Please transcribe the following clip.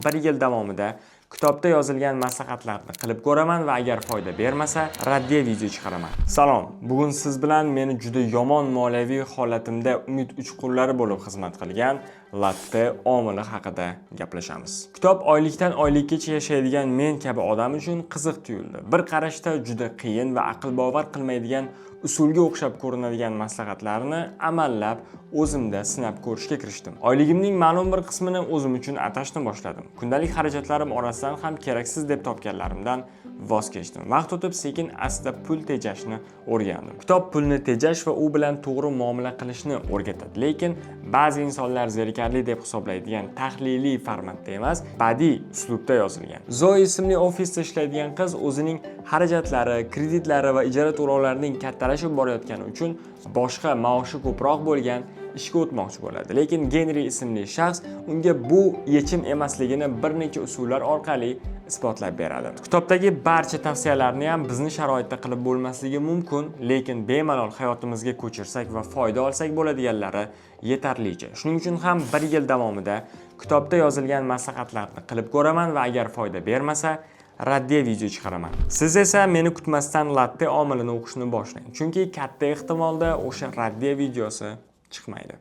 Bir yil davomida kitobda yozilgan maslahatlarni qilib ko'raman va agar foyda bermasa, raddiya video chiqaraman. Salom, bugun siz bilan meni juda yomon moliyaviy holatimda umid uchqunlari bo'lib xizmat qilgan latte omili haqida gaplashamiz. Kitob oylikdan oylikgacha yashaydigan men kabi odam uchun qiziq tuyuldi. Bir qarashda juda qiyin va aql bovar qilmaydigan usulga o'xshab ko'rinadigan maslahatlarni amallab o'zimda sinab ko'rishga kirishdim. Oyligimning ma'lum bir qismini o'zim uchun atashni boshladim. Kundalik xarajatlarim orasidan ham keraksiz deb topganlarimdan voz kechdim. Vaqt o'tib sekin asta pul tejashni o'rgandim. Kitob pulni tejash va u bilan to'g'ri muomala qilishni o'rgatadi. Lekin ba'zi insonlar zerikarli deb hisoblaydigan tahliliy formatda emas, badiiy uslubda yozilgan. Zoe ismli ofisda ishlaydigan qiz o'zining xarajatlari, kreditlari va ijara to'lovlarining kattalashib borayotgani uchun boshqa maoshi ko'proq bo'lgan ishga o'tmoqchi bo'ladi. Lekin Genri ismli shaxs unga bu yechim emasligini bir necha usullar orqali isbotlab beradi. Kitobdagi barcha tavsiyalarni ham bizning sharoitda qilib bo'lmasligi mumkin, lekin bemalol hayotimizga ko'chirsak va foyda olsak bo'ladiganlari yetarlicha. Shuning uchun ham bir yil davomida kitobda yozilgan maslahatlarni qilib ko'raman va agar foyda bermasa, raddiya video chiqaraman. Siz esa meni kutmasdan latte omilini o'qishni boshlang. Chunki katta ehtimolda o'sha raddiya videosi chiqmaydi.